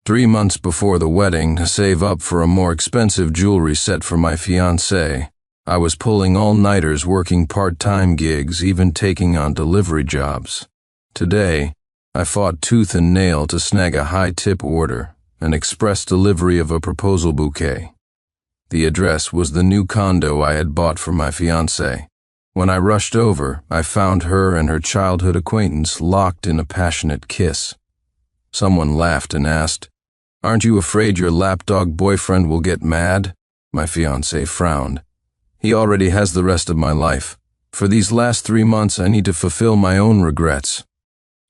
3 months before the wedding, to save up for a more expensive jewelry set for my fiancée, I was pulling all-nighters, working part-time gigs, even taking on delivery jobs. Today, I fought tooth and nail to snag a high-tip order, an express delivery of a proposal bouquet. The address was the new condo I had bought for my fiancée. When I rushed over, I found her and her childhood acquaintance locked in a passionate kiss. Someone laughed and asked, "Aren't you afraid your lapdog boyfriend will get mad?" My fiancé frowned. "He already has the rest of my life. For these last 3 months, I need to fulfill my own regrets."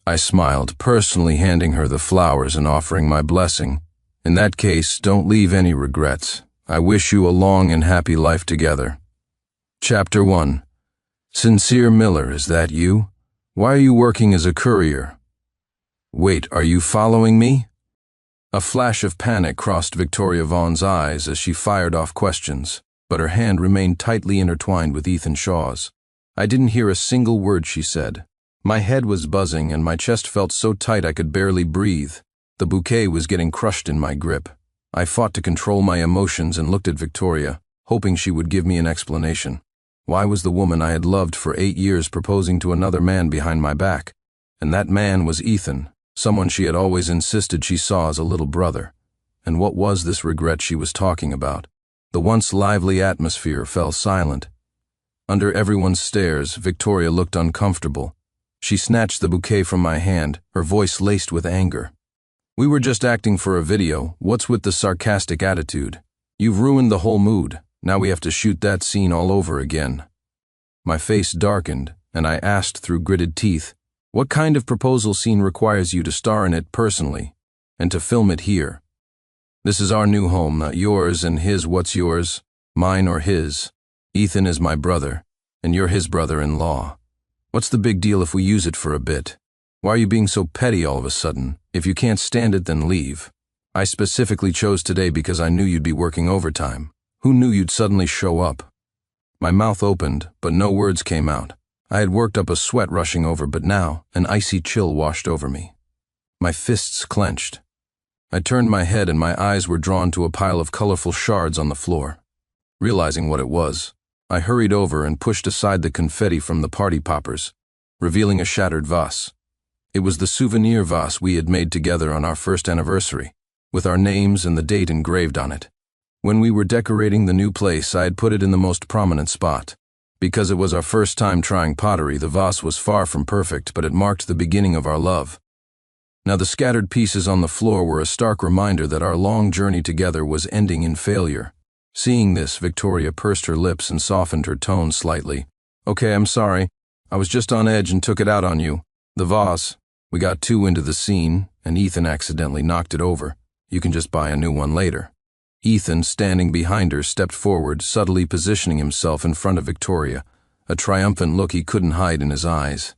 I smiled, personally handing her the flowers and offering my blessing. "In that case, don't leave any regrets. I wish you a long and happy life together." Chapter 1. Sincere Miller, is that you? Why are you working as a courier? Wait, are you following me? A flash of panic crossed Victoria Vaughn's eyes as she fired off questions, but her hand remained tightly intertwined with Ethan Shaw's. I didn't hear a single word she said. My head was buzzing and my chest felt so tight I could barely breathe. The bouquet was getting crushed in my grip. I fought to control my emotions and looked at Victoria, hoping she would give me an explanation. Why was the woman I had loved for 8 years proposing to another man behind my back? And that man was Ethan, someone she had always insisted she saw as a little brother. And what was this regret she was talking about? The once lively atmosphere fell silent. Under everyone's stares, Victoria looked uncomfortable. She snatched the bouquet from my hand, her voice laced with anger. "We were just acting for a video. What's with the sarcastic attitude? You've ruined the whole mood. Now we have to shoot that scene all over again." My face darkened, and I asked through gritted teeth, "What kind of proposal scene requires you to star in it personally, and to film it here? This is our new home, not yours and his. What's yours? Mine or his? Ethan is my brother, and you're his brother-in-law. What's the big deal if we use it for a bit? Why are you being so petty all of a sudden? If you can't stand it, then leave. I specifically chose today because I knew you'd be working overtime. Who knew you'd suddenly show up?" My mouth opened, but no words came out. I had worked up a sweat rushing over, but now an icy chill washed over me. My fists clenched. I turned my head and my eyes were drawn to a pile of colorful shards on the floor. Realizing what it was, I hurried over and pushed aside the confetti from the party poppers, revealing a shattered vase. It was the souvenir vase we had made together on our first anniversary, with our names and the date engraved on it. When we were decorating the new place, I had put it in the most prominent spot. Because it was our first time trying pottery, the vase was far from perfect, but it marked the beginning of our love. Now the scattered pieces on the floor were a stark reminder that our long journey together was ending in failure. Seeing this, Victoria pursed her lips and softened her tone slightly. "Okay, I'm sorry. I was just on edge and took it out on you. The vase, we got too into the scene, and Ethan accidentally knocked it over. You can just buy a new one later." Ethan, standing behind her, stepped forward, subtly positioning himself in front of Victoria, a triumphant look he couldn't hide in his eyes.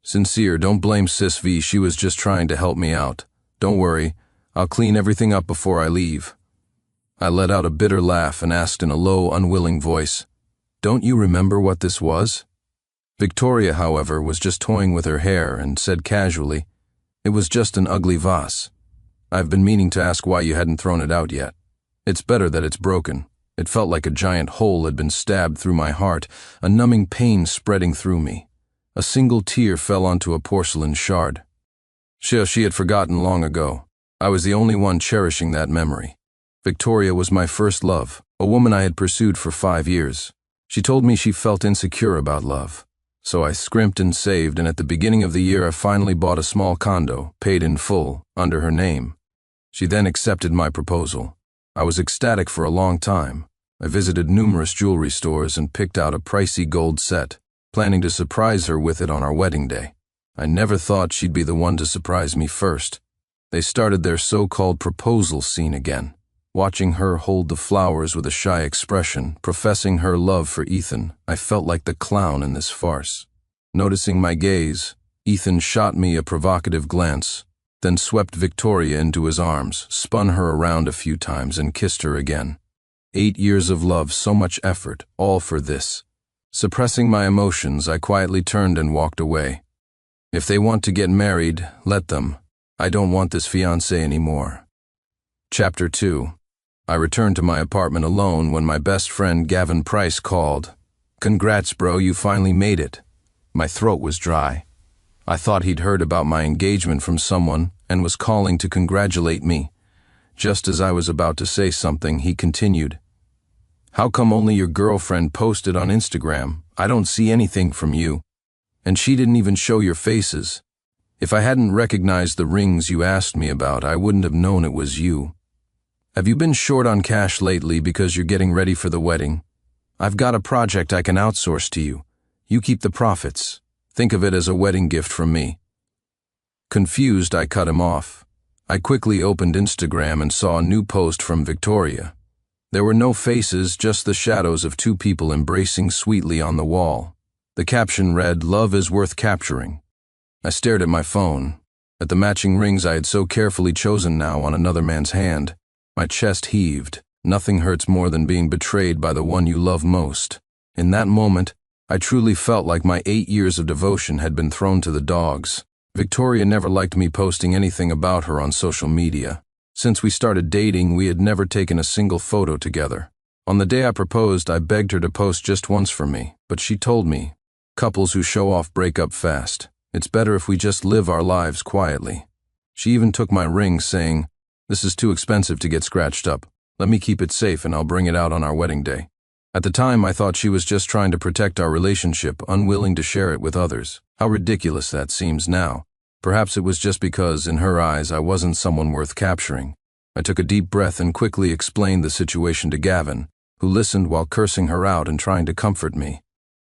"Sincere, don't blame Sis V. She was just trying to help me out. Don't worry, I'll clean everything up before I leave." I let out a bitter laugh and asked in a low, unwilling voice, "Don't you remember what this was?" Victoria, however, was just toying with her hair and said casually, "It was just an ugly vase. I've been meaning to ask why you hadn't thrown it out yet. It's better that it's broken. It felt like a giant hole had been stabbed through my heart, a numbing pain spreading through me. A single tear fell onto a porcelain shard. She had forgotten long ago. I was the only one cherishing that memory. Victoria was my first love, a woman I had pursued for 5 years. She told me she felt insecure about love. So I scrimped and saved, and at the beginning of the year I finally bought a small condo, paid in full, under her name. She then accepted my proposal. I was ecstatic for a long time. I visited numerous jewelry stores and picked out a pricey gold set, planning to surprise her with it on our wedding day. I never thought she'd be the one to surprise me first. They started their so-called proposal scene again, watching her hold the flowers with a shy expression, professing her love for Ethan. I felt like the clown in this farce. Noticing my gaze, Ethan shot me a provocative glance, then swept Victoria into his arms, spun her around a few times, and kissed her again. 8 years of love, so much effort, all for this. Suppressing my emotions, I quietly turned and walked away. If they want to get married, let them. I don't want this fiancé anymore. Chapter 2. I returned to my apartment alone when my best friend Gavin Price called. "Congrats, bro, you finally made it." My throat was dry. I thought he'd heard about my engagement from someone and was calling to congratulate me. Just as I was about to say something, he continued, "How come only your girlfriend posted on Instagram? I don't see anything from you. And she didn't even show your faces. If I hadn't recognized the rings you asked me about, I wouldn't have known it was you. Have you been short on cash lately because you're getting ready for the wedding? I've got a project I can outsource to you. You keep the profits. Think of it as a wedding gift from me." Confused, I cut him off. I quickly opened Instagram and saw a new post from Victoria. There were no faces, just the shadows of two people embracing sweetly on the wall. The caption read, "Love is worth capturing." I stared at my phone, at the matching rings I had so carefully chosen now on another man's hand. My chest heaved. Nothing hurts more than being betrayed by the one you love most. In that moment, I truly felt like my 8 years of devotion had been thrown to the dogs. Victoria never liked me posting anything about her on social media. Since we started dating, we had never taken a single photo together. On the day I proposed, I begged her to post just once for me, but she told me, "Couples who show off break up fast. It's better if we just live our lives quietly." She even took my ring, saying, "This is too expensive to get scratched up. Let me keep it safe and I'll bring it out on our wedding day." At the time, I thought she was just trying to protect our relationship, unwilling to share it with others. How ridiculous that seems now. Perhaps it was just because, in her eyes, I wasn't someone worth capturing. I took a deep breath and quickly explained the situation to Gavin, who listened while cursing her out and trying to comfort me.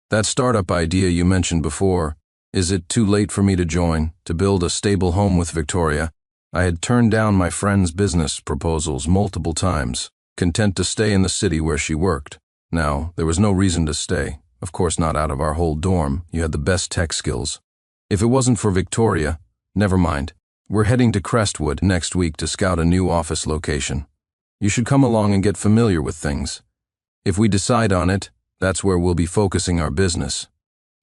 "That startup idea you mentioned before, is it too late for me to join, to build a stable home with Victoria?" I had turned down my friend's business proposals multiple times, content to stay in the city where she worked. Now, there was no reason to stay. Of course not out of our whole dorm. You had the best tech skills. If it wasn't for Victoria, never mind. We're heading to Crestwood next week to scout a new office location. You should come along and get familiar with things. If we decide on it, that's where we'll be focusing our business.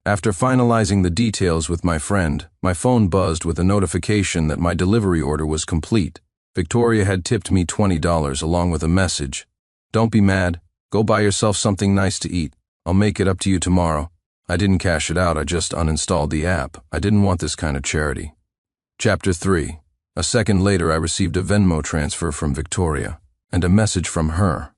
After finalizing the details with my friend, my phone buzzed with a notification that my delivery order was complete. Victoria had tipped me $20 along with a message. "Don't be mad. Go buy yourself something nice to eat. I'll make it up to you tomorrow." I didn't cash it out, I just uninstalled the app. I didn't want this kind of charity. Chapter 3. A second later, I received a Venmo transfer from Victoria, and a message from her.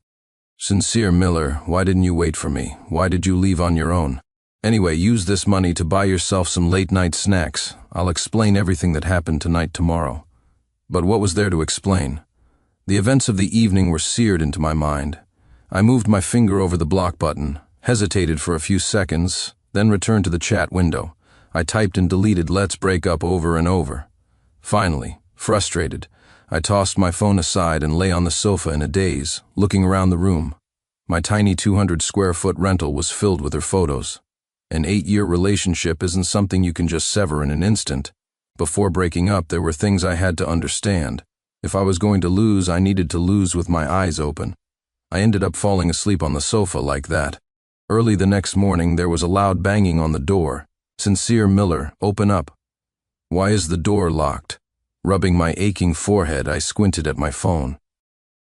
"Sincere Miller, why didn't you wait for me? Why did you leave on your own? Anyway, use this money to buy yourself some late-night snacks. I'll explain everything that happened tonight tomorrow." But what was there to explain? The events of the evening were seared into my mind. I moved my finger over the block button, hesitated for a few seconds, then returned to the chat window. I typed and deleted "let's break up" over and over. Finally, frustrated, I tossed my phone aside and lay on the sofa in a daze, looking around the room. My tiny 200-square-foot rental was filled with her photos. An 8-year relationship isn't something you can just sever in an instant. Before breaking up, there were things I had to understand. If I was going to lose, I needed to lose with my eyes open. I ended up falling asleep on the sofa like that. Early the next morning, there was a loud banging on the door. "Sincere Miller, open up." "Why is the door locked?" Rubbing my aching forehead, I squinted at my phone.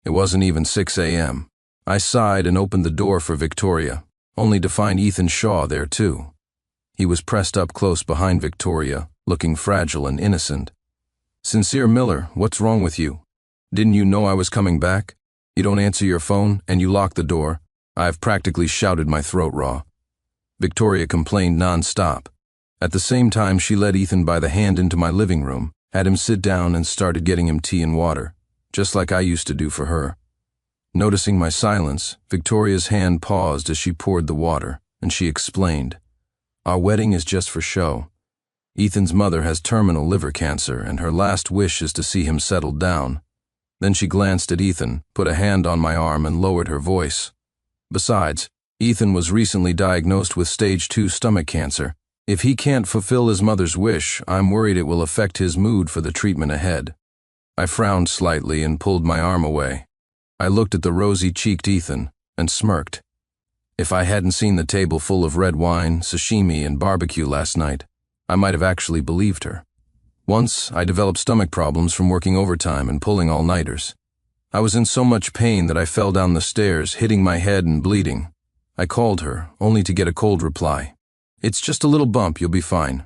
It wasn't even 6 a.m. I sighed and opened the door for Victoria, only to find Ethan Shaw there too. He was pressed up close behind Victoria, looking fragile and innocent. "Sincere Miller, what's wrong with you? Didn't you know I was coming back? You don't answer your phone, and you lock the door." I've practically shouted my throat raw. Victoria complained non-stop. At the same time, she led Ethan by the hand into my living room, had him sit down and started getting him tea and water, just like I used to do for her. Noticing my silence, Victoria's hand paused as she poured the water, and she explained, "Our wedding is just for show. Ethan's mother has terminal liver cancer, and her last wish is to see him settled down." Then she glanced at Ethan, put a hand on my arm, and lowered her voice. "Besides, Ethan was recently diagnosed with stage 2 stomach cancer. If he can't fulfill his mother's wish, I'm worried it will affect his mood for the treatment ahead." I frowned slightly and pulled my arm away. I looked at the rosy-cheeked Ethan and smirked. If I hadn't seen the table full of red wine, sashimi, and barbecue last night, I might have actually believed her. Once, I developed stomach problems from working overtime and pulling all-nighters. I was in so much pain that I fell down the stairs, hitting my head and bleeding. I called her, only to get a cold reply. "It's just a little bump, you'll be fine.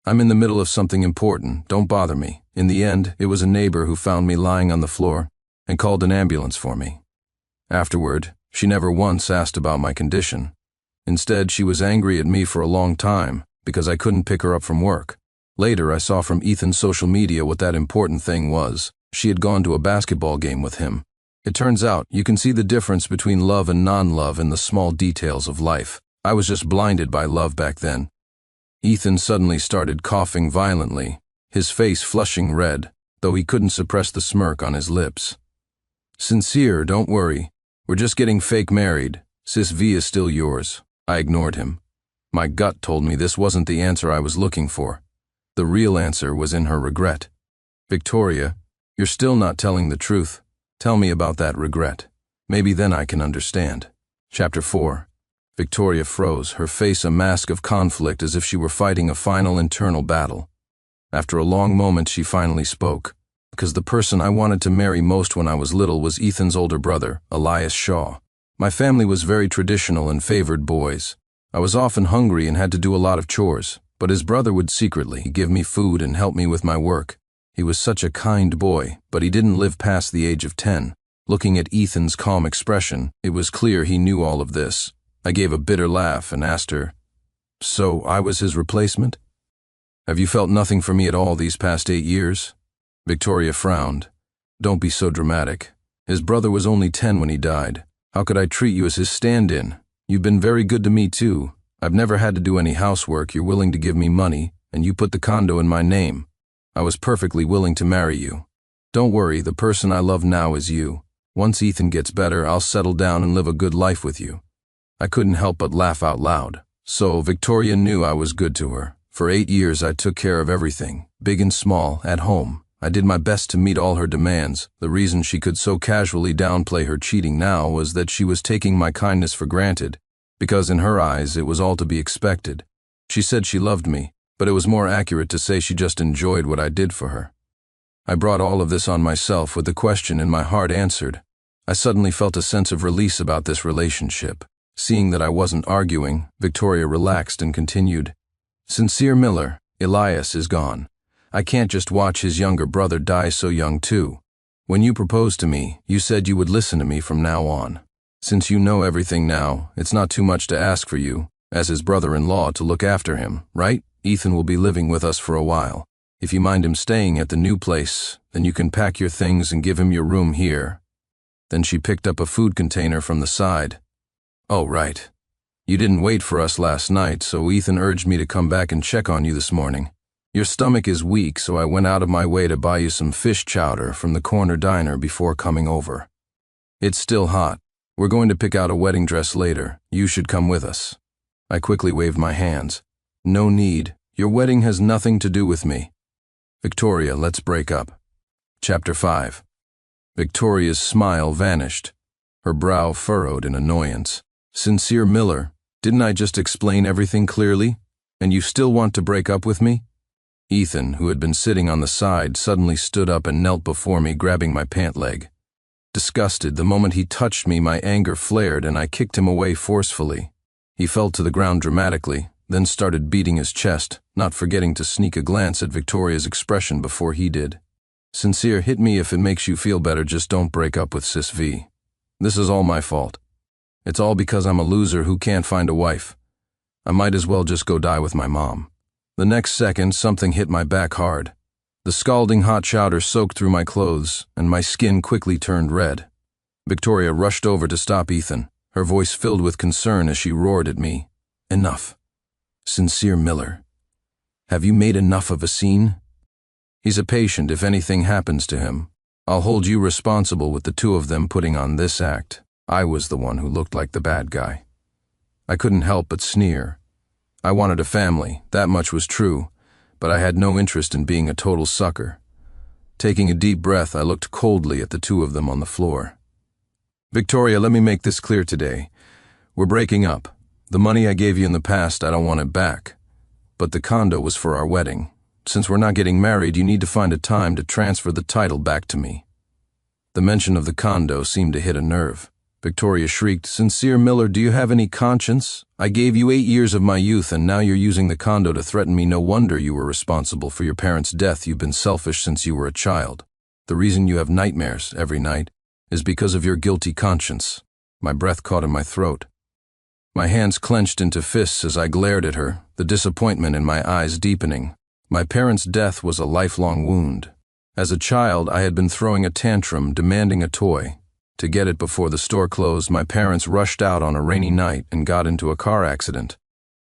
I'm in the middle of something important, don't bother me." In the end, it was a neighbor who found me lying on the floor and called an ambulance for me. Afterward, she never once asked about my condition. Instead, she was angry at me for a long time because I couldn't pick her up from work. Later, I saw from Ethan's social media what that important thing was. She had gone to a basketball game with him. It turns out, you can see the difference between love and non-love in the small details of life. I was just blinded by love back then. Ethan suddenly started coughing violently, his face flushing red, though he couldn't suppress the smirk on his lips. "Sincere, don't worry. We're just getting fake married. Sis V is still yours." I ignored him. My gut told me this wasn't the answer I was looking for. The real answer was in her regret. "Victoria, you're still not telling the truth. Tell me about that regret. Maybe then I can understand." Chapter 4. Victoria froze, her face a mask of conflict as if she were fighting a final internal battle. After a long moment, she finally spoke. "Because the person I wanted to marry most when I was little was Ethan's older brother, Elias Shaw. My family was very traditional and favored boys. I was often hungry and had to do a lot of chores, but his brother would secretly give me food and help me with my work. He was such a kind boy, but he didn't live past the age of 10. Looking at Ethan's calm expression, it was clear he knew all of this. I gave a bitter laugh and asked her, "So I was his replacement? Have you felt nothing for me at all these past 8 years?" Victoria frowned. "Don't be so dramatic. His brother was only 10 when he died. How could I treat you as his stand-in? You've been very good to me too. I've never had to do any housework, you're willing to give me money, and you put the condo in my name. I was perfectly willing to marry you. Don't worry, the person I love now is you. Once Ethan gets better, I'll settle down and live a good life with you." I couldn't help but laugh out loud. So Victoria knew I was good to her. For 8 years I took care of everything, big and small, at home. I did my best to meet all her demands. The reason she could so casually downplay her cheating now was that she was taking my kindness for granted, because in her eyes it was all to be expected. She said she loved me, but it was more accurate to say she just enjoyed what I did for her. I brought all of this on myself with the question in my heart answered. I suddenly felt a sense of release about this relationship. Seeing that I wasn't arguing, Victoria relaxed and continued, "Sincere Miller, Elias is gone. I can't just watch his younger brother die so young too. When you proposed to me, you said you would listen to me from now on. Since you know everything now, it's not too much to ask for you, as his brother-in-law, to look after him, right? Ethan will be living with us for a while. If you mind him staying at the new place, then you can pack your things and give him your room here." Then she picked up a food container from the side. "Oh, right. You didn't wait for us last night, so Ethan urged me to come back and check on you this morning. Your stomach is weak, so I went out of my way to buy you some fish chowder from the corner diner before coming over. It's still hot. We're going to pick out a wedding dress later. You should come with us." I quickly waved my hands. "No need. Your wedding has nothing to do with me. Victoria, let's break up." Chapter 5. Victoria's smile vanished. Her brow furrowed in annoyance. "Sincere Miller, didn't I just explain everything clearly? And you still want to break up with me?" Ethan, who had been sitting on the side, suddenly stood up and knelt before me, grabbing my pant leg. Disgusted, the moment he touched me, my anger flared and I kicked him away forcefully. He fell to the ground dramatically, then started beating his chest, not forgetting to sneak a glance at Victoria's expression before he did. "Sincere, hit me if it makes you feel better, just don't break up with Sis V. This is all my fault. It's all because I'm a loser who can't find a wife. I might as well just go die with my mom." The next second, something hit my back hard. The scalding hot chowder soaked through my clothes, and my skin quickly turned red. Victoria rushed over to stop Ethan, her voice filled with concern as she roared at me. "Enough. Sincere Miller. Have you made enough of a scene? He's a patient. If anything happens to him, I'll hold you responsible with the two of them putting on this act." I was the one who looked like the bad guy. I couldn't help but sneer. I wanted a family, that much was true, but I had no interest in being a total sucker. Taking a deep breath, I looked coldly at the two of them on the floor. "Victoria, let me make this clear today. We're breaking up. The money I gave you in the past, I don't want it back. But the condo was for our wedding. Since we're not getting married, you need to find a time to transfer the title back to me." The mention of the condo seemed to hit a nerve. Victoria shrieked, "Sincere Miller, do you have any conscience? I gave you 8 years of my youth, and now you're using the condo to threaten me. No wonder you were responsible for your parents' death. You've been selfish since you were a child. The reason you have nightmares every night is because of your guilty conscience." My breath caught in my throat. My hands clenched into fists as I glared at her, the disappointment in my eyes deepening. My parents' death was a lifelong wound. As a child, I had been throwing a tantrum, demanding a toy. To get it before the store closed, my parents rushed out on a rainy night and got into a car accident.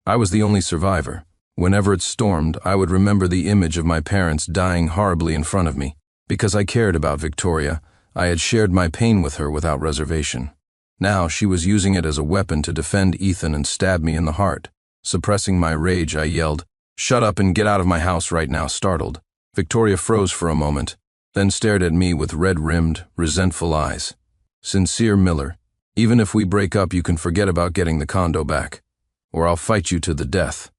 I was the only survivor. Whenever it stormed, I would remember the image of my parents dying horribly in front of me. Because I cared about Victoria, I had shared my pain with her without reservation. Now she was using it as a weapon to defend Ethan and stab me in the heart. Suppressing my rage, I yelled, "Shut up and get out of my house right now," startled. Victoria froze for a moment, then stared at me with red-rimmed, resentful eyes. "Sincere Miller, even if we break up, you can forget about getting the condo back, or I'll fight you to the death.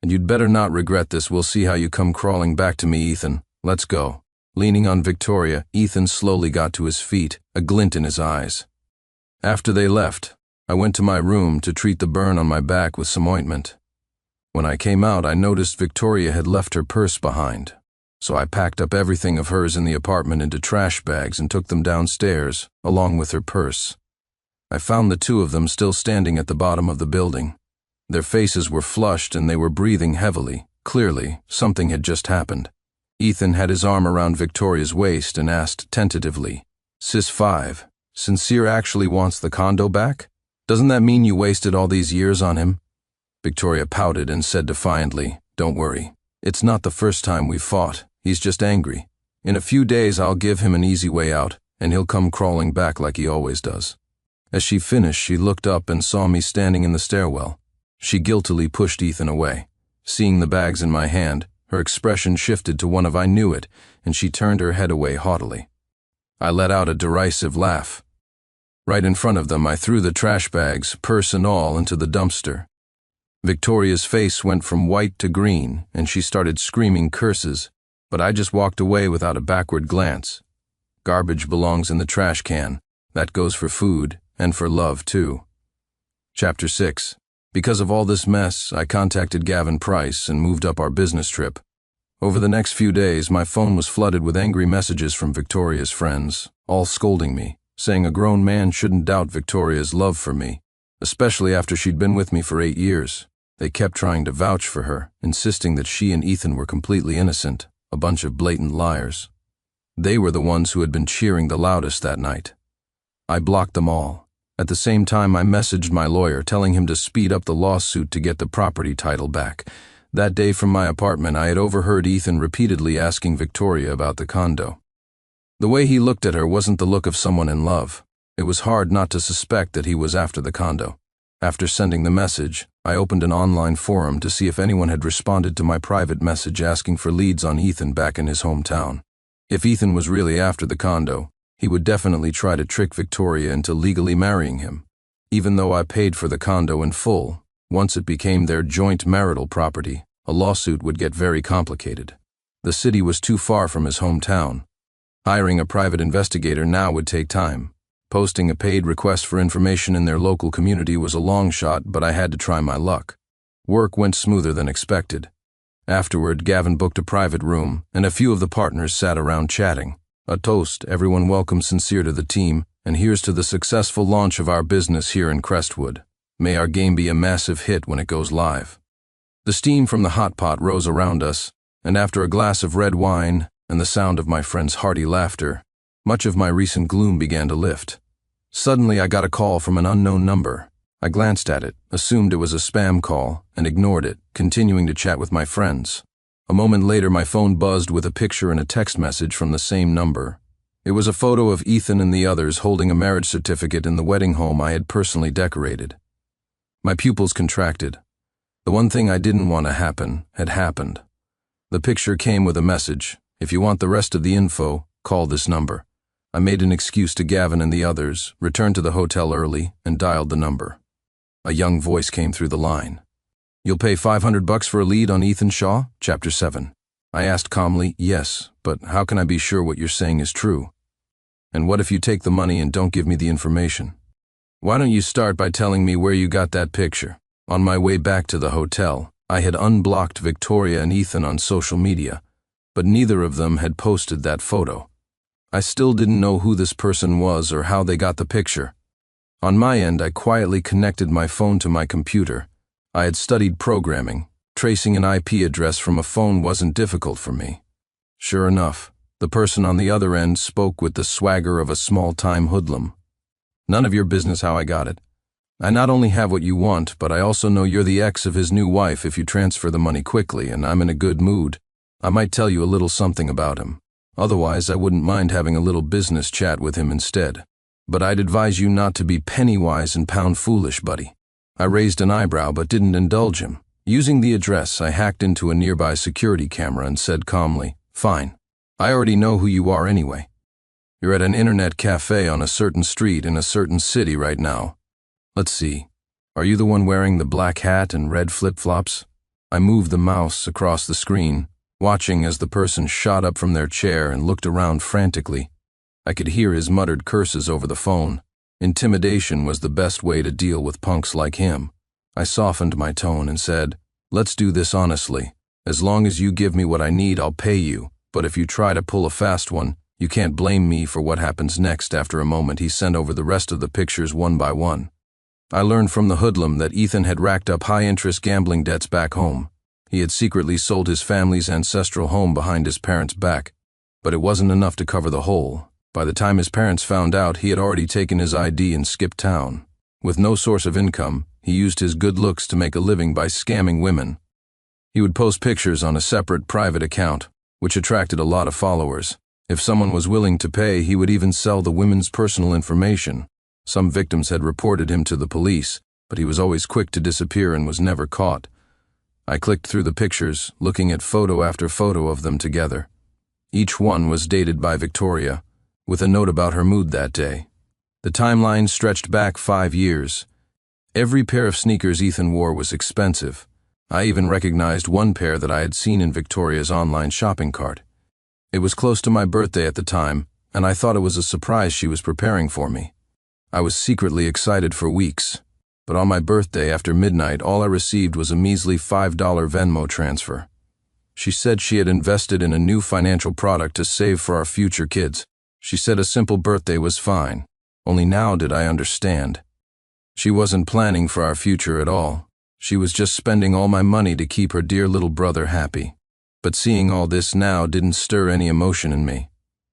And you'd better not regret this. We'll see how you come crawling back to me, Ethan. Let's go." Leaning on Victoria, Ethan slowly got to his feet, a glint in his eyes. After they left, I went to my room to treat the burn on my back with some ointment. When I came out, I noticed Victoria had left her purse behind. So I packed up everything of hers in the apartment into trash bags and took them downstairs, along with her purse. I found the two of them still standing at the bottom of the building. Their faces were flushed and they were breathing heavily. Clearly, something had just happened. Ethan had his arm around Victoria's waist and asked tentatively, "Sis 5, Sincere actually wants the condo back? Doesn't that mean you wasted all these years on him?" Victoria pouted and said defiantly, "Don't worry. It's not the first time we've fought. He's just angry. In a few days I'll give him an easy way out, and he'll come crawling back like he always does." As she finished, she looked up and saw me standing in the stairwell. She guiltily pushed Ethan away. Seeing the bags in my hand, her expression shifted to one of "I knew it," and she turned her head away haughtily. I let out a derisive laugh. Right in front of them, I threw the trash bags, purse and all, into the dumpster. Victoria's face went from white to green, and she started screaming curses, but I just walked away without a backward glance. Garbage belongs in the trash can. That goes for food, and for love, too. Chapter 6. Because of all this mess, I contacted Gavin Price and moved up our business trip. Over the next few days, my phone was flooded with angry messages from Victoria's friends, all scolding me, saying a grown man shouldn't doubt Victoria's love for me, especially after she'd been with me for 8 years. They kept trying to vouch for her, insisting that she and Ethan were completely innocent, a bunch of blatant liars. They were the ones who had been cheering the loudest that night. I blocked them all. At the same time, I messaged my lawyer, telling him to speed up the lawsuit to get the property title back. That day from my apartment, I had overheard Ethan repeatedly asking Victoria about the condo. The way he looked at her wasn't the look of someone in love. It was hard not to suspect that he was after the condo. After sending the message, I opened an online forum to see if anyone had responded to my private message asking for leads on Ethan back in his hometown. If Ethan was really after the condo, he would definitely try to trick Victoria into legally marrying him. Even though I paid for the condo in full, once it became their joint marital property, a lawsuit would get very complicated. The city was too far from his hometown. Hiring a private investigator now would take time. Posting a paid request for information in their local community was a long shot, but I had to try my luck. Work went smoother than expected. Afterward, Gavin booked a private room, and a few of the partners sat around chatting. A toast, everyone welcomed Sincere to the team, and here's to the successful launch of our business here in Crestwood. May our game be a massive hit when it goes live. The steam from the hot pot rose around us, and after a glass of red wine and the sound of my friend's hearty laughter, much of my recent gloom began to lift. Suddenly, I got a call from an unknown number. I glanced at it, assumed it was a spam call, and ignored it, continuing to chat with my friends. A moment later, my phone buzzed with a picture and a text message from the same number. It was a photo of Ethan and the others holding a marriage certificate in the wedding home I had personally decorated. My pupils contracted. The one thing I didn't want to happen had happened. The picture came with a message: "If you want the rest of the info, call this number." I made an excuse to Gavin and the others, returned to the hotel early, and dialed the number. A young voice came through the line. "You'll pay $500 for a lead on Ethan Shaw, Chapter 7. I asked calmly, "Yes, but how can I be sure what you're saying is true?" And what if you take the money and don't give me the information? Why don't you start by telling me where you got that picture? On my way back to the hotel, I had unblocked Victoria and Ethan on social media, but neither of them had posted that photo. I still didn't know who this person was or how they got the picture. On my end, I quietly connected my phone to my computer. I had studied programming. Tracing an IP address from a phone wasn't difficult for me. Sure enough, the person on the other end spoke with the swagger of a small-time hoodlum. None of your business how I got it. I not only have what you want, but I also know you're the ex of his new wife if you transfer the money quickly, and I'm in a good mood. I might tell you a little something about him. Otherwise, I wouldn't mind having a little business chat with him instead. But I'd advise you not to be penny-wise and pound-foolish, buddy. I raised an eyebrow but didn't indulge him. Using the address, I hacked into a nearby security camera and said calmly, "Fine. I already know who you are anyway. You're at an internet cafe on a certain street in a certain city right now. Let's see. Are you the one wearing the black hat and red flip-flops?" I moved the mouse across the screen, watching as the person shot up from their chair and looked around frantically. I could hear his muttered curses over the phone. Intimidation was the best way to deal with punks like him. I softened my tone and said, "Let's do this honestly. As long as you give me what I need, I'll pay you. But if you try to pull a fast one, you can't blame me for what happens next." After a moment, he sent over the rest of the pictures one by one. I learned from the hoodlum that Ethan had racked up high-interest gambling debts back home. He had secretly sold his family's ancestral home behind his parents' back. But it wasn't enough to cover the hole. By the time his parents found out, he had already taken his ID and skipped town. With no source of income, he used his good looks to make a living by scamming women. He would post pictures on a separate private account, which attracted a lot of followers. If someone was willing to pay, he would even sell the women's personal information. Some victims had reported him to the police, but he was always quick to disappear and was never caught. I clicked through the pictures, looking at photo after photo of them together. Each one was dated by Victoria, with a note about her mood that day. The timeline stretched back 5 years. Every pair of sneakers Ethan wore was expensive. I even recognized one pair that I had seen in Victoria's online shopping cart. It was close to my birthday at the time, and I thought it was a surprise she was preparing for me. I was secretly excited for weeks, but on my birthday after midnight, all I received was a measly $5 Venmo transfer. She said she had invested in a new financial product to save for our future kids. She said a simple birthday was fine. Only now did I understand. She wasn't planning for our future at all. She was just spending all my money to keep her dear little brother happy. But seeing all this now didn't stir any emotion in me.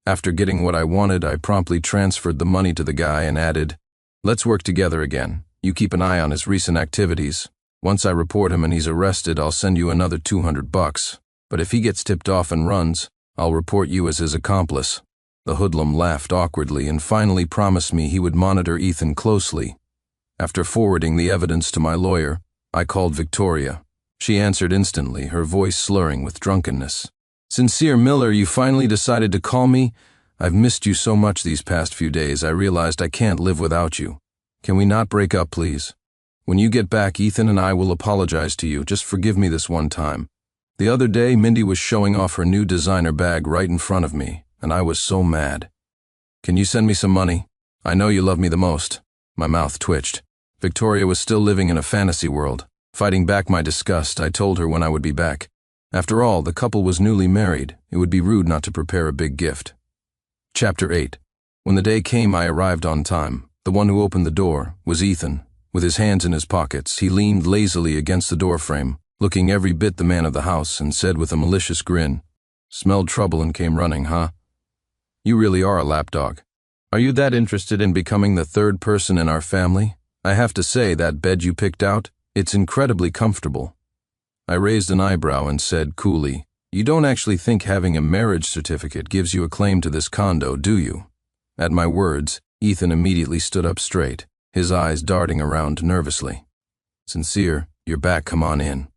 After getting what I wanted, I promptly transferred the money to the guy and added, "Let's work together again. You keep an eye on his recent activities. Once I report him and he's arrested, I'll send you another $200. But if he gets tipped off and runs, I'll report you as his accomplice." The hoodlum laughed awkwardly and finally promised me he would monitor Ethan closely. After forwarding the evidence to my lawyer, I called Victoria. She answered instantly, her voice slurring with drunkenness. "Sincere Miller, you finally decided to call me? I've missed you so much these past few days, I realized I can't live without you. Can we not break up, please? When you get back, Ethan and I will apologize to you. Just forgive me this one time. The other day, Mindy was showing off her new designer bag right in front of me, and I was so mad. Can you send me some money? I know you love me the most." My mouth twitched. Victoria was still living in a fantasy world. Fighting back my disgust, I told her when I would be back. After all, the couple was newly married. It would be rude not to prepare a big gift. Chapter 8. When the day came, I arrived on time. The one who opened the door was Ethan. With his hands in his pockets, he leaned lazily against the doorframe, looking every bit the man of the house, and said with a malicious grin, "Smelled trouble and came running, huh? You really are a lapdog. Are you that interested in becoming the third person in our family? I have to say, that bed you picked out, it's incredibly comfortable." I raised an eyebrow and said coolly, "You don't actually think having a marriage certificate gives you a claim to this condo, do you?" At my words, Ethan immediately stood up straight, his eyes darting around nervously. "Sincere, you're back, come on in."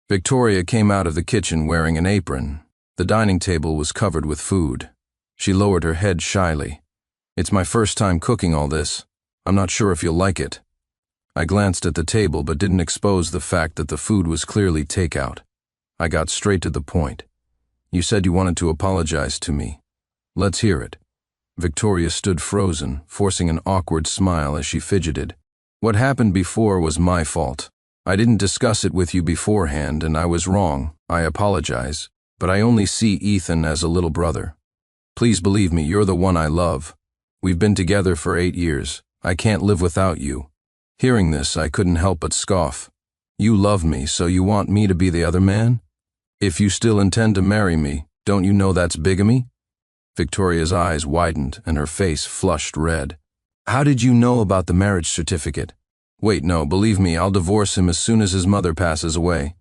Victoria came out of the kitchen wearing an apron. The dining table was covered with food. She lowered her head shyly. "It's my first time cooking all this. I'm not sure if you'll like it." I glanced at the table but didn't expose the fact that the food was clearly takeout. I got straight to the point. "You said you wanted to apologize to me. Let's hear it." Victoria stood frozen, forcing an awkward smile as she fidgeted. What happened before was my fault. I didn't discuss it with you beforehand, and I was wrong. I apologize. But I only see Ethan as a little brother. Please believe me, you're the one I love. We've been together for 8 years. I can't live without you. Hearing this, I couldn't help but scoff. You love me, so you want me to be the other man? If you still intend to marry me, don't you know that's bigamy? Victoria's eyes widened and her face flushed red. How did you know about the marriage certificate? Wait, no, believe me, I'll divorce him as soon as his mother passes away.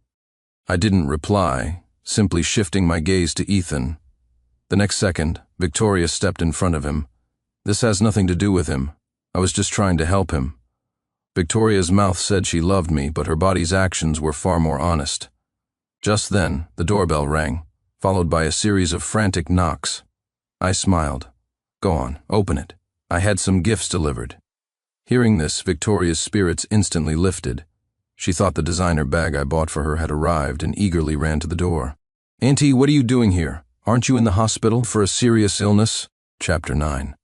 I didn't reply, simply shifting my gaze to Ethan. The next second, Victoria stepped in front of him. This has nothing to do with him. I was just trying to help him. Victoria's mouth said she loved me, but her body's actions were far more honest. Just then, the doorbell rang, followed by a series of frantic knocks. I smiled. Go on, open it. I had some gifts delivered. Hearing this, Victoria's spirits instantly lifted. She thought the designer bag I bought for her had arrived and eagerly ran to the door. Auntie, what are you doing here? Aren't you in the hospital for a serious illness? Chapter 9.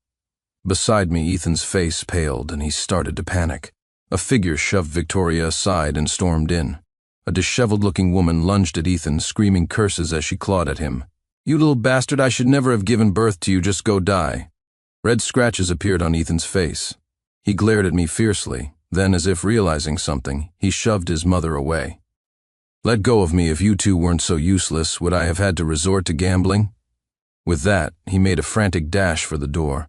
Beside me, Ethan's face paled and he started to panic. A figure shoved Victoria aside and stormed in. A disheveled-looking woman lunged at Ethan, screaming curses as she clawed at him. You little bastard, I should never have given birth to you, just go die. Red scratches appeared on Ethan's face. He glared at me fiercely, then, as if realizing something, he shoved his mother away. Let go of me. If you two weren't so useless, would I have had to resort to gambling? With that, he made a frantic dash for the door.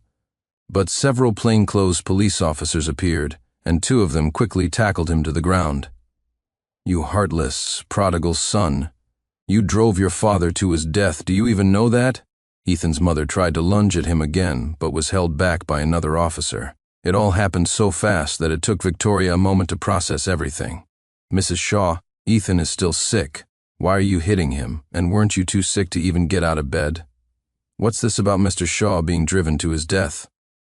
But several plainclothes police officers appeared, and 2 of them quickly tackled him to the ground. You heartless, prodigal son. You drove your father to his death. Do you even know that? Ethan's mother tried to lunge at him again, but was held back by another officer. It all happened so fast that it took Victoria a moment to process everything. Mrs. Shaw, Ethan is still sick. Why are you hitting him? And weren't you too sick to even get out of bed? What's this about Mr. Shaw being driven to his death?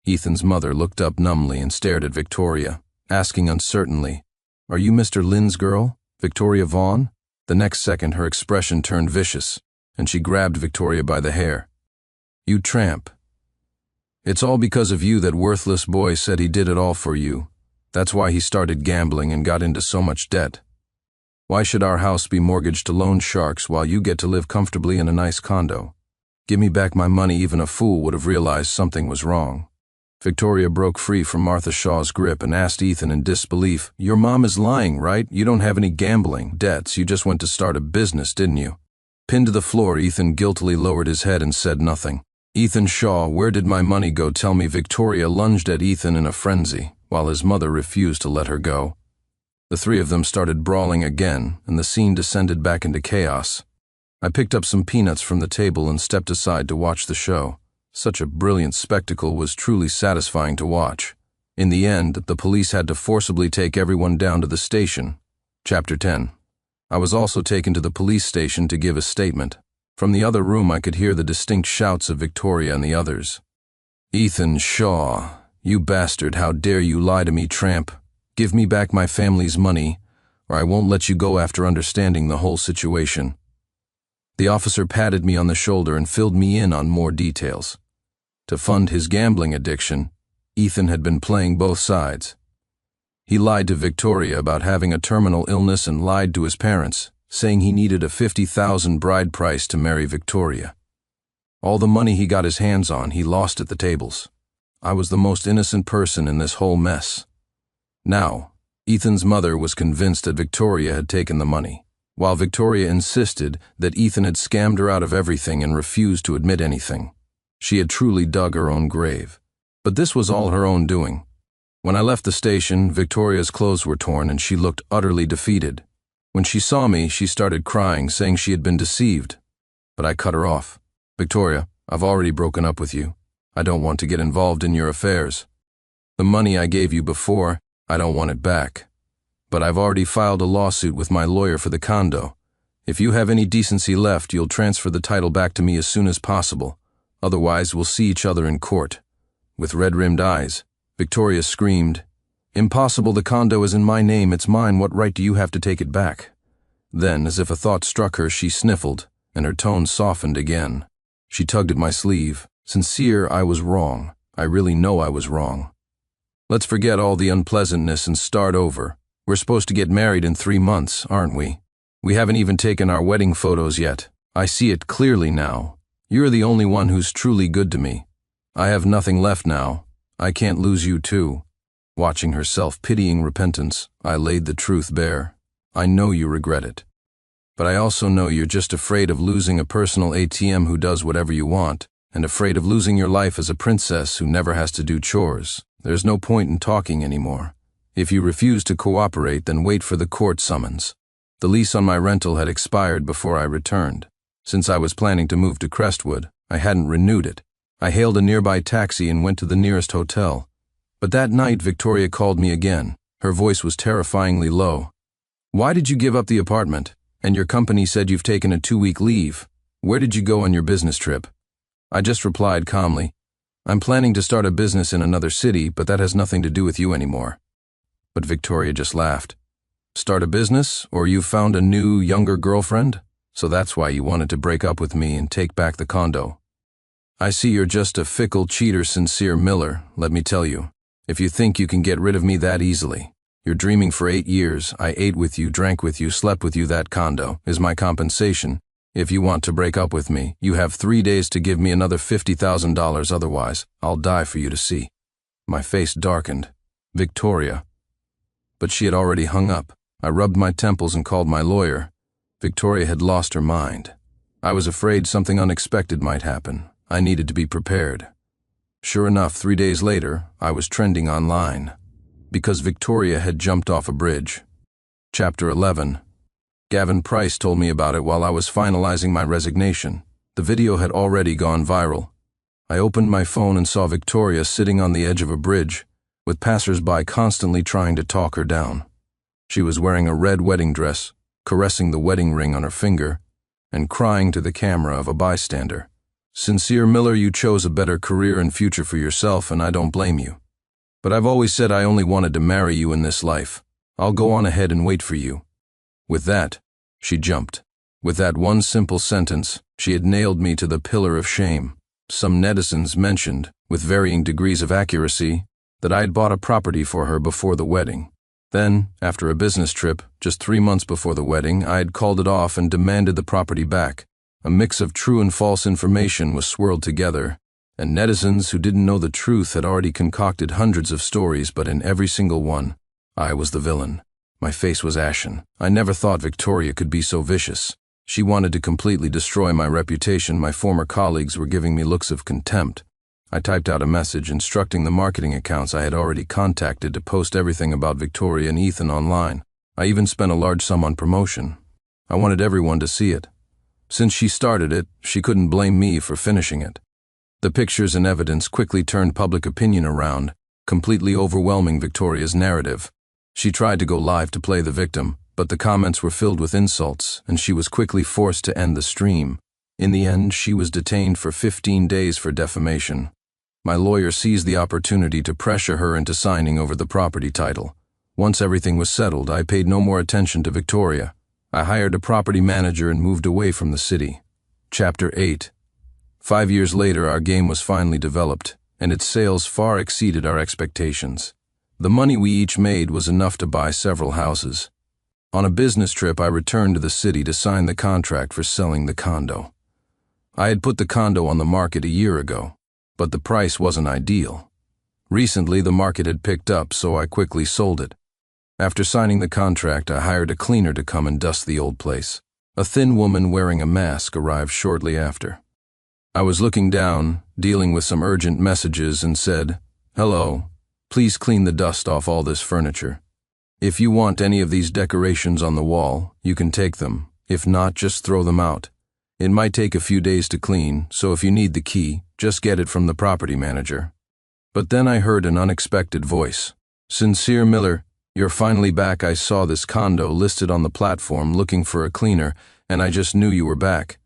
Ethan's mother looked up numbly and stared at Victoria, asking uncertainly, Are you Mr. Lynn's girl, Victoria Vaughn? The next second her expression turned vicious, and she grabbed Victoria by the hair. You tramp. It's all because of you that worthless boy said he did it all for you. That's why he started gambling and got into so much debt. Why should our house be mortgaged to loan sharks while you get to live comfortably in a nice condo? Give me back my money. Even a fool would have realized something was wrong. Victoria broke free from Martha Shaw's grip and asked Ethan in disbelief, Your mom is lying, right? You don't have any gambling debts. You just went to start a business, didn't you? Pinned to the floor, Ethan guiltily lowered his head and said nothing. Ethan Shaw, where did my money go? Tell me. Victoria lunged at Ethan in a frenzy, while his mother refused to let her go. The 3 of them started brawling again, and the scene descended back into chaos. I picked up some peanuts from the table and stepped aside to watch the show. Such a brilliant spectacle was truly satisfying to watch. In the end, the police had to forcibly take everyone down to the station. Chapter 10. I was also taken to the police station to give a statement. From the other room I could hear the distinct shouts of Victoria and the others. Ethan Shaw, you bastard, how dare you lie to me, tramp. Give me back my family's money, or I won't let you go after understanding the whole situation. The officer patted me on the shoulder and filled me in on more details. To fund his gambling addiction, Ethan had been playing both sides. He lied to Victoria about having a terminal illness and lied to his parents, saying he needed a $50,000 bride price to marry Victoria. All the money he got his hands on, he lost at the tables. I was the most innocent person in this whole mess. Now, Ethan's mother was convinced that Victoria had taken the money, while Victoria insisted that Ethan had scammed her out of everything and refused to admit anything. She had truly dug her own grave. But this was all her own doing. When I left the station, Victoria's clothes were torn and she looked utterly defeated. When she saw me, she started crying, saying she had been deceived. But I cut her off. Victoria, I've already broken up with you. I don't want to get involved in your affairs. The money I gave you before, I don't want it back. But I've already filed a lawsuit with my lawyer for the condo. If you have any decency left, you'll transfer the title back to me as soon as possible. Otherwise, we'll see each other in court. With red-rimmed eyes, Victoria screamed, Impossible, the condo is in my name, it's mine, what right do you have to take it back? Then, as if a thought struck her, she sniffled, and her tone softened again. She tugged at my sleeve. Sincere, I was wrong. I really know I was wrong. Let's forget all the unpleasantness and start over. We're supposed to get married in 3 months, aren't we? We haven't even taken our wedding photos yet. I see it clearly now. You're the only one who's truly good to me. I have nothing left now. I can't lose you too. Watching her self-pitying repentance, I laid the truth bare. I know you regret it. But I also know you're just afraid of losing a personal ATM who does whatever you want, and afraid of losing your life as a princess who never has to do chores. There's no point in talking anymore. If you refuse to cooperate, then wait for the court summons. The lease on my rental had expired before I returned. Since I was planning to move to Crestwood, I hadn't renewed it. I hailed a nearby taxi and went to the nearest hotel. But that night, Victoria called me again. Her voice was terrifyingly low. "Why did you give up the apartment? And your company said you've taken a 2-week leave. Where did you go on your business trip?" I just replied calmly, "I'm planning to start a business in another city, but that has nothing to do with you anymore." But Victoria just laughed. "Start a business, or you've found a new, younger girlfriend? So that's why you wanted to break up with me and take back the condo. I see you're just a fickle cheater, Sincere Miller, let me tell you. If you think you can get rid of me that easily. You're dreaming for 8 years. I ate with you, drank with you, slept with you. That condo is my compensation. If you want to break up with me, you have 3 days to give me another $50,000, otherwise I'll die for you to see." My face darkened. Victoria. But she had already hung up. I rubbed my temples and called my lawyer. Victoria had lost her mind. I was afraid something unexpected might happen. I needed to be prepared. Sure enough, 3 days later, I was trending online. Because Victoria had jumped off a bridge. Chapter 11. Gavin Price told me about it while I was finalizing my resignation. The video had already gone viral. I opened my phone and saw Victoria sitting on the edge of a bridge, with passers-by constantly trying to talk her down. She was wearing a red wedding dress, caressing the wedding ring on her finger, and crying to the camera of a bystander. "Sincere Miller, you chose a better career and future for yourself, and I don't blame you. But I've always said I only wanted to marry you in this life. I'll go on ahead and wait for you." With that, she jumped. With that one simple sentence, she had nailed me to the pillar of shame. Some netizens mentioned, with varying degrees of accuracy, that I had bought a property for her before the wedding. Then, after a business trip, just 3 months before the wedding, I had called it off and demanded the property back. A mix of true and false information was swirled together, and netizens who didn't know the truth had already concocted hundreds of stories, but in every single one, I was the villain. My face was ashen. I never thought Victoria could be so vicious. She wanted to completely destroy my reputation. My former colleagues were giving me looks of contempt. I typed out a message instructing the marketing accounts I had already contacted to post everything about Victoria and Ethan online. I even spent a large sum on promotion. I wanted everyone to see it. Since she started it, she couldn't blame me for finishing it. The pictures and evidence quickly turned public opinion around, completely overwhelming Victoria's narrative. She tried to go live to play the victim, but the comments were filled with insults, and she was quickly forced to end the stream. In the end, she was detained for 15 days for defamation. My lawyer seized the opportunity to pressure her into signing over the property title. Once everything was settled, I paid no more attention to Victoria. I hired a property manager and moved away from the city. Chapter 8. 5 years later, our game was finally developed, and its sales far exceeded our expectations. The money we each made was enough to buy several houses. On a business trip, I returned to the city to sign the contract for selling the condo. I had put the condo on the market a year ago, but the price wasn't ideal. Recently, the market had picked up, so I quickly sold it. After signing the contract, I hired a cleaner to come and dust the old place. A thin woman wearing a mask arrived shortly after. I was looking down, dealing with some urgent messages, and said, "Hello, please clean the dust off all this furniture. If you want any of these decorations on the wall, you can take them. If not, just throw them out. It might take a few days to clean, so if you need the key, just get it from the property manager." But then I heard an unexpected voice. "Sincere Miller, you're finally back. I saw this condo listed on the platform looking for a cleaner, and I just knew you were back.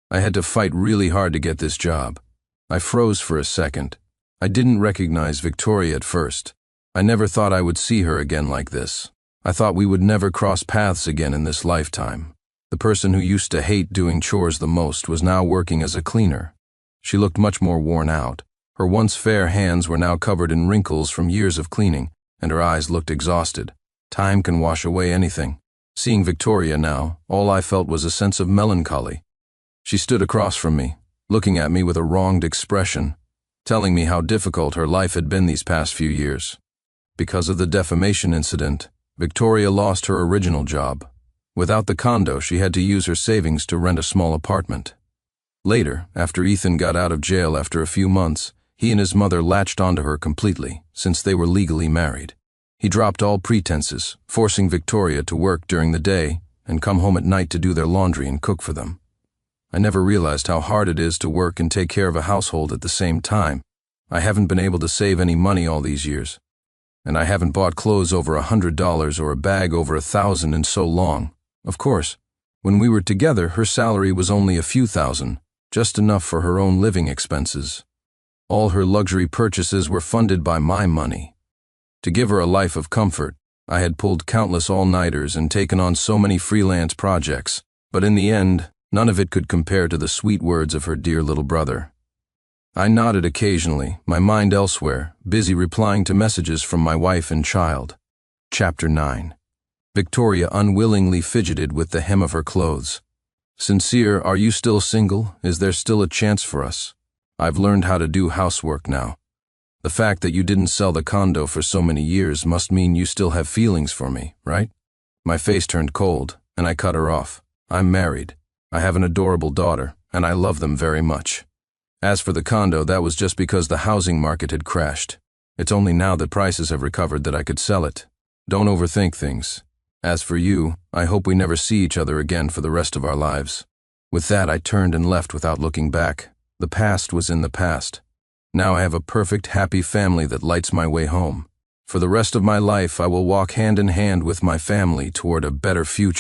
I had to fight really hard to get this job." I froze for a second. I didn't recognize Victoria at first. I never thought I would see her again like this. I thought we would never cross paths again in this lifetime. The person who used to hate doing chores the most was now working as a cleaner. She looked much more worn out. Her once fair hands were now covered in wrinkles from years of cleaning, and her eyes looked exhausted. Time can wash away anything. Seeing Victoria now, all I felt was a sense of melancholy. She stood across from me, looking at me with a wronged expression, telling me how difficult her life had been these past few years. Because of the defamation incident, Victoria lost her original job. Without the condo, she had to use her savings to rent a small apartment. Later, after Ethan got out of jail after a few months, he and his mother latched onto her completely, since they were legally married. He dropped all pretenses, forcing Victoria to work during the day and come home at night to do their laundry and cook for them. I never realized how hard it is to work and take care of a household at the same time. I haven't been able to save any money all these years, and I haven't bought clothes over $100 or a bag over $1,000 in so long. Of course, when we were together, her salary was only a few thousand, just enough for her own living expenses. All her luxury purchases were funded by my money. To give her a life of comfort, I had pulled countless all-nighters and taken on so many freelance projects, but in the end, none of it could compare to the sweet words of her dear little brother. I nodded occasionally, my mind elsewhere, busy replying to messages from my wife and child. Chapter 9. Victoria unwillingly fidgeted with the hem of her clothes. Sincere, are you still single? Is there still a chance for us? I've learned how to do housework now. The fact that you didn't sell the condo for so many years must mean you still have feelings for me, right? My face turned cold, and I cut her off. I'm married. I have an adorable daughter, and I love them very much. As for the condo, that was just because the housing market had crashed. It's only now that prices have recovered that I could sell it. Don't overthink things. As for you, I hope we never see each other again for the rest of our lives. With that, I turned and left without looking back. The past was in the past. Now I have a perfect, happy family that lights my way home. For the rest of my life, I will walk hand in hand with my family toward a better future.